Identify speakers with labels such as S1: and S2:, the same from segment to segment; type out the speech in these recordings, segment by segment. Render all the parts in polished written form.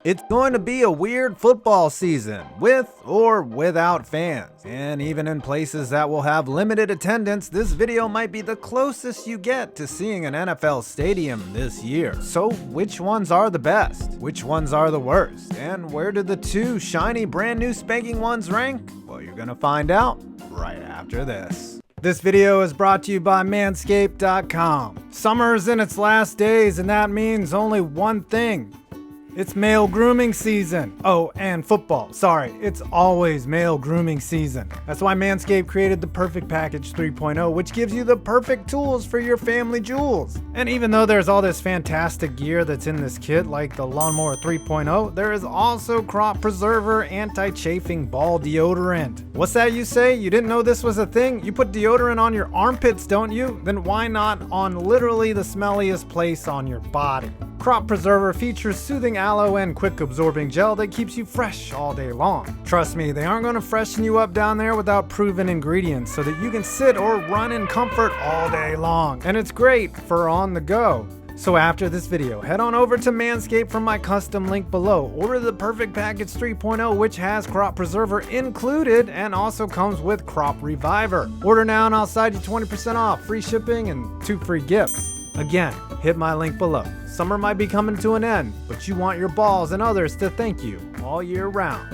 S1: It's going to be a weird football season, with or without fans. And even in places that will have limited attendance, this video might be the closest you get to seeing an NFL stadium this year. So which ones are the best? Which ones are the worst? And where do the two shiny brand new spanking ones rank? Well, you're gonna find out right after this. This video is brought to you by Manscaped.com. Summer's in its last days, and that means only one thing. It's male grooming season. Oh, and football. Sorry, it's always male grooming season. That's why Manscaped created the Perfect Package 3.0, which gives you the perfect tools for your family jewels. And even though there's all this fantastic gear that's in this kit, like the Lawnmower 3.0, there is also Crop Preserver Anti-Chafing Ball Deodorant. What's that you say? You didn't know this was a thing? You put deodorant on your armpits, don't you? Then why not on literally the smelliest place on your body? Crop Preserver features soothing aloe and quick absorbing gel that keeps you fresh all day long. Trust me, they aren't going to freshen you up down there without proven ingredients so that you can sit or run in comfort all day long. And it's great for on the go. So after this video, head on over to Manscaped from my custom link below. Order the Perfect Package 3.0, which has Crop Preserver included and also comes with Crop Reviver. Order now and I'll side you 20% off, free shipping and 2 free gifts. Again, hit my link below. Summer might be coming to an end, but you want your balls and others to thank you all year round.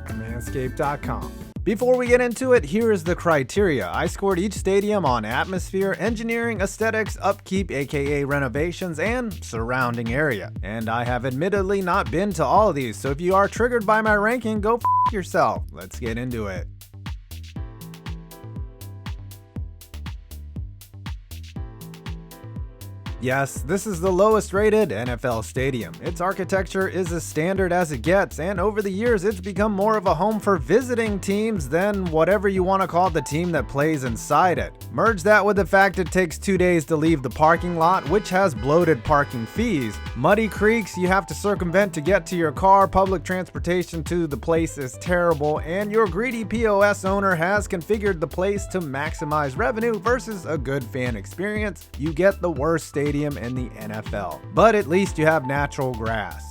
S1: Manscaped.com. Before we get into it, here is the criteria. I scored each stadium on atmosphere, engineering, aesthetics, upkeep aka renovations, and surrounding area. And I have admittedly not been to all of these, so if you are triggered by my ranking, go f yourself. Let's get into it. Yes, this is the lowest rated NFL stadium. Its architecture is as standard as it gets, and over the years it's become more of a home for visiting teams than whatever you want to call the team that plays inside it. Merge that with the fact it takes 2 days to leave the parking lot, which has bloated parking fees, muddy creeks you have to circumvent to get to your car, public transportation to the place is terrible, and your greedy POS owner has configured the place to maximize revenue versus a good fan experience. You get the worst stadium in the NFL. But at least you have natural grass.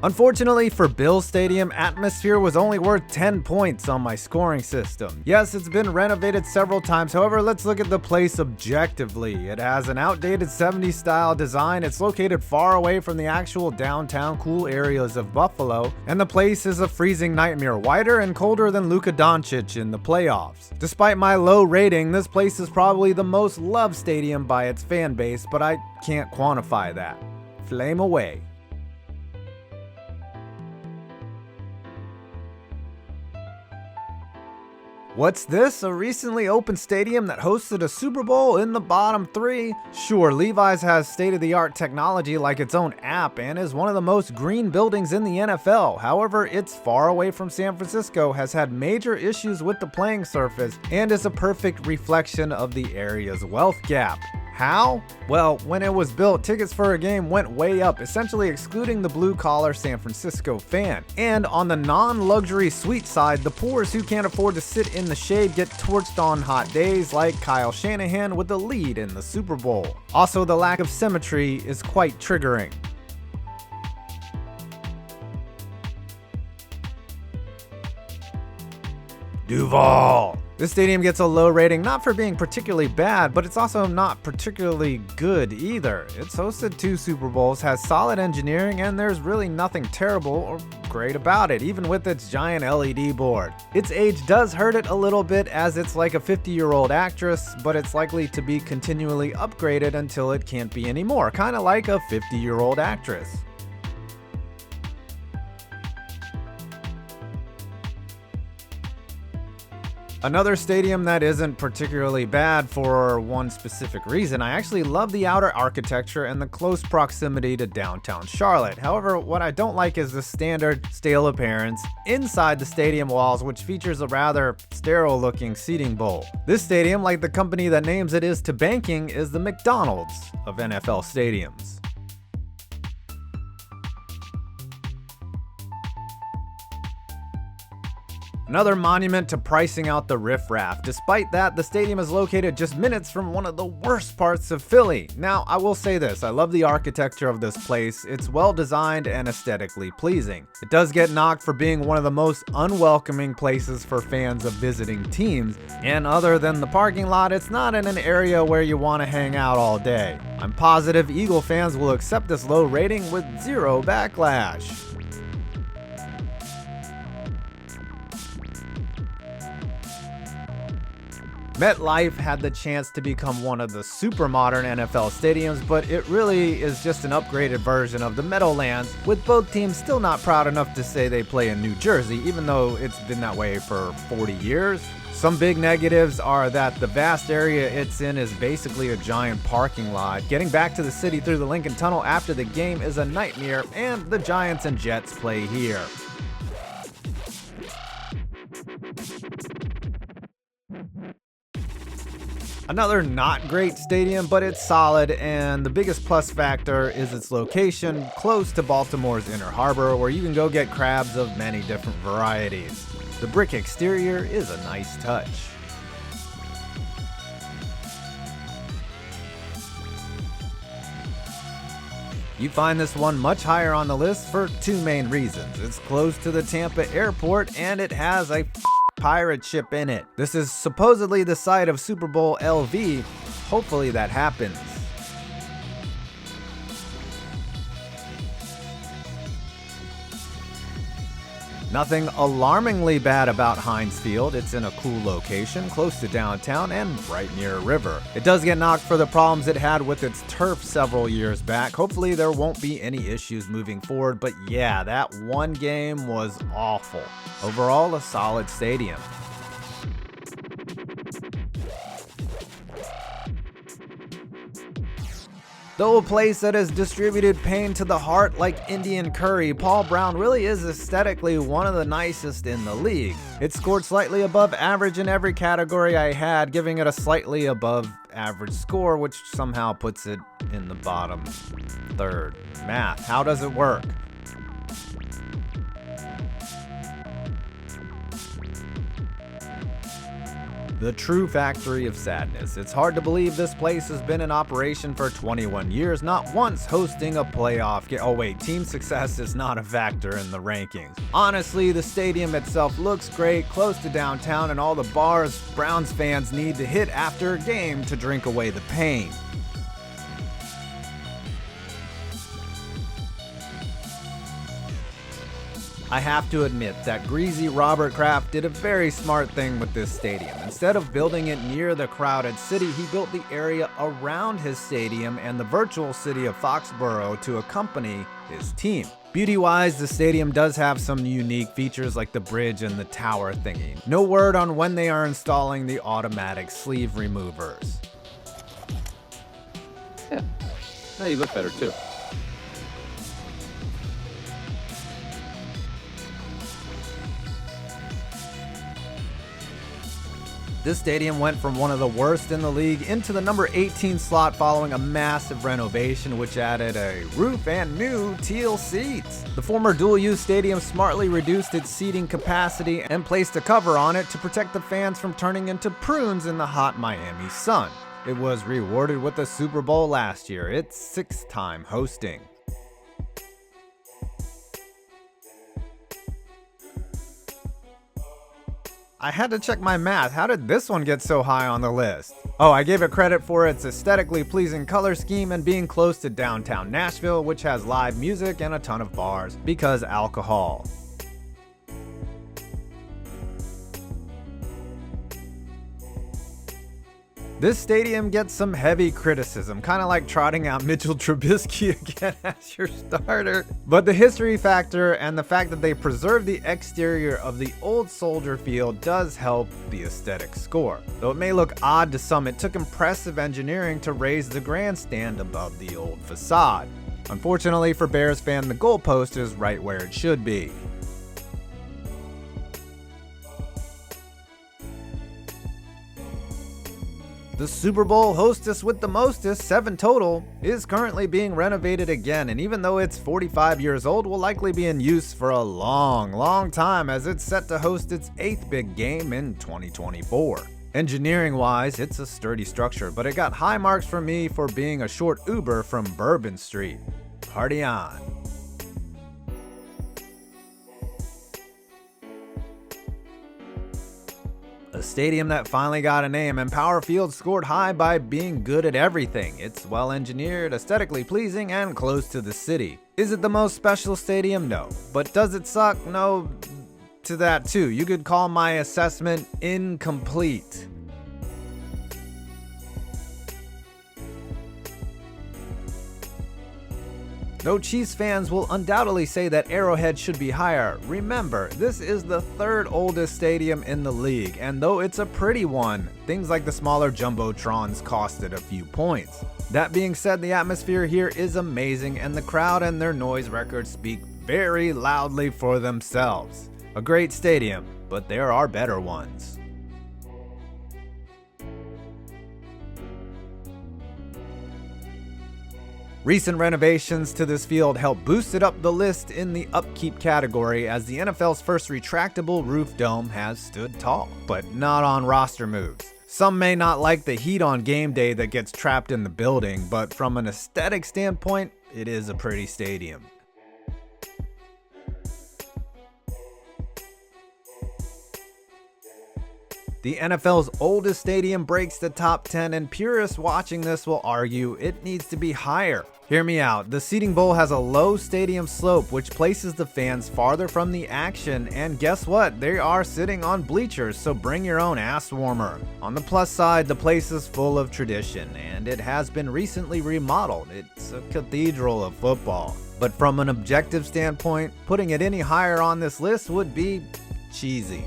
S1: Unfortunately for Bills Stadium, atmosphere was only worth 10 points on my scoring system. Yes, it's been renovated several times, however, let's look at the place objectively. It has an outdated 70s style design, it's located far away from the actual downtown cool areas of Buffalo, and the place is a freezing nightmare, whiter and colder than Luka Doncic in the playoffs. Despite my low rating, this place is probably the most loved stadium by its fan base, but I can't quantify that. Flame away. What's this? A recently opened stadium that hosted a Super Bowl in the bottom 3? Sure, Levi's has state-of-the-art technology like its own app and is one of the most green buildings in the NFL. However, it's far away from San Francisco, has had major issues with the playing surface, and is a perfect reflection of the area's wealth gap. How? Well, when it was built, tickets for a game went way up, essentially excluding the blue-collar San Francisco fan. And on the non-luxury suite side, the poors who can't afford to sit in the shade get torched on hot days, like Kyle Shanahan with the lead in the Super Bowl. Also, the lack of symmetry is quite triggering. Duval. This stadium gets a low rating not for being particularly bad, but it's also not particularly good either. It's hosted 2 Super Bowls, has solid engineering, and there's really nothing terrible or great about it, even with its giant LED board. Its age does hurt it a little bit as it's like a 50-year-old actress, but it's likely to be continually upgraded until it can't be anymore, kind of like a 50-year-old actress. Another stadium that isn't particularly bad for one specific reason. I actually love the outer architecture and the close proximity to downtown Charlotte. However, what I don't like is the standard stale appearance inside the stadium walls, which features a rather sterile looking seating bowl. This stadium, like the company that names it is to banking, is the McDonald's of NFL stadiums. Another monument to pricing out the riffraff. Despite that, the stadium is located just minutes from one of the worst parts of Philly. Now, I will say this, I love the architecture of this place. It's well designed and aesthetically pleasing. It does get knocked for being one of the most unwelcoming places for fans of visiting teams, and other than the parking lot, it's not in an area where you want to hang out all day. I'm positive Eagle fans will accept this low rating with zero backlash. MetLife had the chance to become one of the super modern NFL stadiums, but it really is just an upgraded version of the Meadowlands, with both teams still not proud enough to say they play in New Jersey, even though it's been that way for 40 years. Some big negatives are that the vast area it's in is basically a giant parking lot. Getting back to the city through the Lincoln Tunnel after the game is a nightmare, and the Giants and Jets play here. Another not great stadium, but it's solid, and the biggest plus factor is its location close to Baltimore's Inner Harbor, where you can go get crabs of many different varieties. The brick exterior is a nice touch. You find this one much higher on the list for two main reasons. It's close to the Tampa airport, and it has a pirate ship in it. This is supposedly the site of Super Bowl LV. Hopefully that happens. Nothing alarmingly bad about Heinz Field. It's in a cool location, close to downtown and right near a river. It does get knocked for the problems it had with its turf several years back. Hopefully there won't be any issues moving forward, but yeah, that one game was awful. Overall, a solid stadium. Though a place that has distributed pain to the heart like Indian curry, Paul Brown really is aesthetically one of the nicest in the league. It scored slightly above average in every category I had, giving it a slightly above average score, which somehow puts it in the bottom third. Math, how does it work? The true factory of sadness. It's hard to believe this place has been in operation for 21 years, not once hosting a playoff game. Oh wait, team success is not a factor in the rankings. Honestly, the stadium itself looks great, close to downtown and all the bars Browns fans need to hit after a game to drink away the pain. I have to admit that greasy Robert Kraft did a very smart thing with this stadium. Instead of building it near the crowded city, he built the area around his stadium and the virtual city of Foxborough to accompany his team. Beauty-wise, the stadium does have some unique features like the bridge and the tower thingy. No word on when they are installing the automatic sleeve removers.
S2: Yeah, now you look better too.
S1: This stadium went from one of the worst in the league into the number 18 slot following a massive renovation which added a roof and new teal seats. The former dual-use stadium smartly reduced its seating capacity and placed a cover on it to protect the fans from turning into prunes in the hot Miami sun. It was rewarded with the Super Bowl last year, its sixth time hosting. I had to check my math. How did this one get so high on the list? Oh, I gave it credit for its aesthetically pleasing color scheme and being close to downtown Nashville, which has live music and a ton of bars, because alcohol. This stadium gets some heavy criticism, kind of like trotting out Mitchell Trubisky again as your starter. But the history factor and the fact that they preserved the exterior of the old Soldier Field does help the aesthetic score. Though it may look odd to some, it took impressive engineering to raise the grandstand above the old facade. Unfortunately for Bears fans, the goalpost is right where it should be. The Super Bowl hostess with the mostest, 7 total, is currently being renovated again, and even though it's 45 years old, will likely be in use for a long time as it's set to host its 8th big game in 2024. Engineering-wise, it's a sturdy structure, but it got high marks from me for being a short Uber from Bourbon Street. Party on. A stadium that finally got a name, and Power Field scored high by being good at everything. It's well engineered, aesthetically pleasing, and close to the city. Is it the most special stadium? No. But does it suck? No, to that too. You could call my assessment incomplete. Though Chiefs fans will undoubtedly say that Arrowhead should be higher, remember, this is the 3rd oldest stadium in the league, and though it's a pretty one, things like the smaller Jumbotrons costed a few points. That being said, the atmosphere here is amazing, and the crowd and their noise records speak very loudly for themselves. A great stadium, but there are better ones. Recent renovations to this field help boost it up the list in the upkeep category, as the NFL's first retractable roof dome has stood tall, but not on roster moves. Some may not like the heat on game day that gets trapped in the building, but from an aesthetic standpoint, it is a pretty stadium. The NFL's oldest stadium breaks the top 10, and purists watching this will argue it needs to be higher. Hear me out. The seating bowl has a low stadium slope, which places the fans farther from the action, and guess what? They are sitting on bleachers, so bring your own ass warmer. On the plus side, the place is full of tradition, and it has been recently remodeled. It's a cathedral of football. But from an objective standpoint, putting it any higher on this list would be cheesy.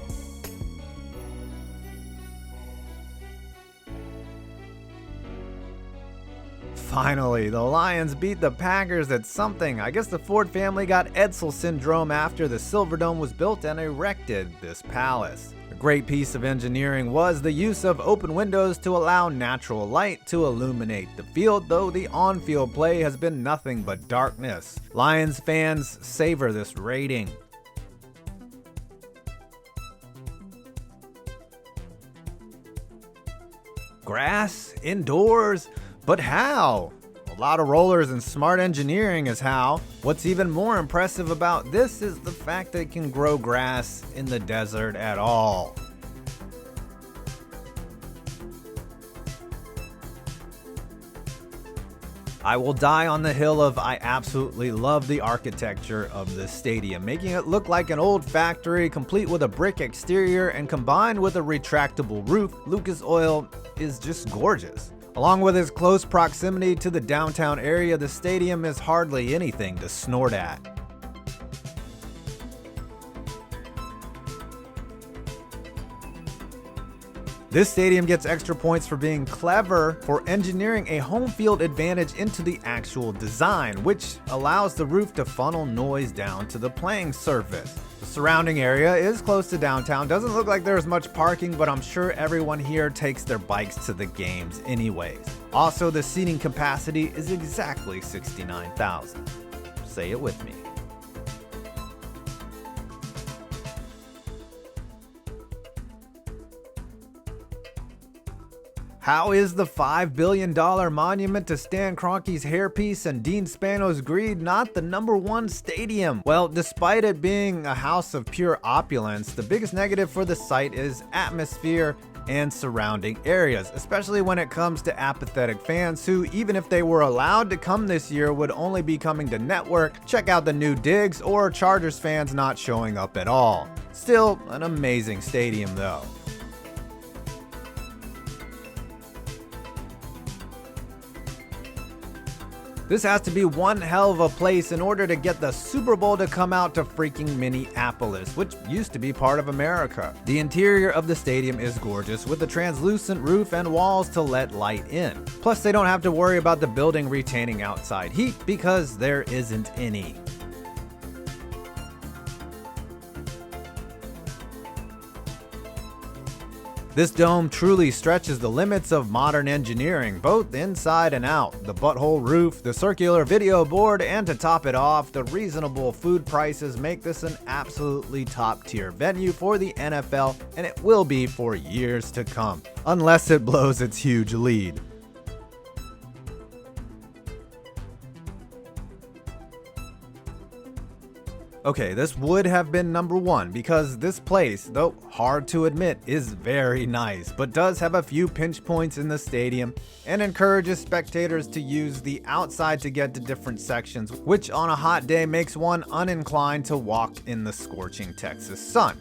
S1: Finally, the Lions beat the Packers at something. I guess the Ford family got Edsel syndrome after the Silverdome was built and erected this palace. A great piece of engineering was the use of open windows to allow natural light to illuminate the field, though the on-field play has been nothing but darkness. Lions fans savor this rating. Grass? Indoors? But how? A lot of rollers and smart engineering is how. What's even more impressive about this is the fact that it can grow grass in the desert at all. I will die on the hill of I absolutely love the architecture of this stadium, making it look like an old factory complete with a brick exterior and combined with a retractable roof. Lucas Oil is just gorgeous. Along with its close proximity to the downtown area, the stadium is hardly anything to snort at. This stadium gets extra points for being clever for engineering a home field advantage into the actual design, which allows the roof to funnel noise down to the playing surface. The surrounding area is close to downtown. Doesn't look like there's much parking, but I'm sure everyone here takes their bikes to the games anyways. Also, the seating capacity is exactly 69,000. Say it with me. How is the $5 billion monument to Stan Kroenke's hairpiece and Dean Spano's greed not the #1 stadium? Well, despite it being a house of pure opulence, the biggest negative for the site is atmosphere and surrounding areas, especially when it comes to apathetic fans who, even if they were allowed to come this year, would only be coming to network, check out the new digs, or Chargers fans not showing up at all. Still, an amazing stadium though. This has to be one hell of a place in order to get the Super Bowl to come out to freaking Minneapolis, which used to be part of America. The interior of the stadium is gorgeous, with a translucent roof and walls to let light in. Plus, they don't have to worry about the building retaining outside heat because there isn't any. This dome truly stretches the limits of modern engineering, both inside and out. The butthole roof, the circular video board, and to top it off, the reasonable food prices make this an absolutely top-tier venue for the NFL, and it will be for years to come, unless it blows its huge lead. Okay, this would have been number one because this place, though hard to admit, is very nice, but does have a few pinch points in the stadium and encourages spectators to use the outside to get to different sections, which on a hot day makes one uninclined to walk in the scorching Texas sun.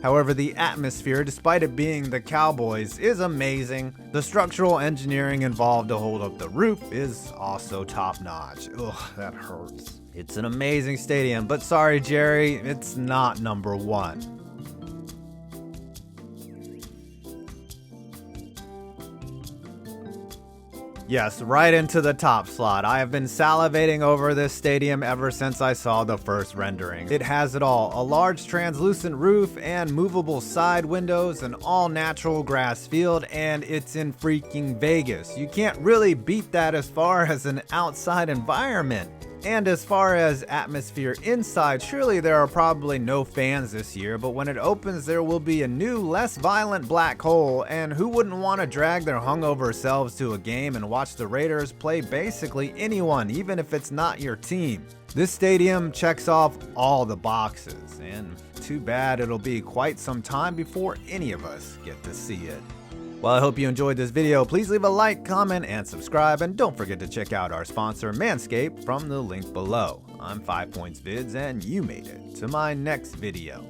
S1: However, the atmosphere, despite it being the Cowboys, is amazing. The structural engineering involved to hold up the roof is also top-notch. Ugh, that hurts. It's an amazing stadium, but sorry, Jerry, it's not number one. Yes, right into the top slot. I have been salivating over this stadium ever since I saw the first rendering. It has it all, a large translucent roof and movable side windows, an all-natural grass field, and it's in freaking Vegas. You can't really beat that as far as an outside environment. And as far as atmosphere inside, surely there are probably no fans this year, but when it opens there will be a new, less violent black hole, and who wouldn't want to drag their hungover selves to a game and watch the Raiders play basically anyone, even if it's not your team? This stadium checks off all the boxes, and too bad it'll be quite some time before any of us get to see it. Well, I hope you enjoyed this video. Please leave a like, comment, and subscribe, and don't forget to check out our sponsor, Manscaped, from the link below. I'm 5 Points Vids, and you made it to my next video.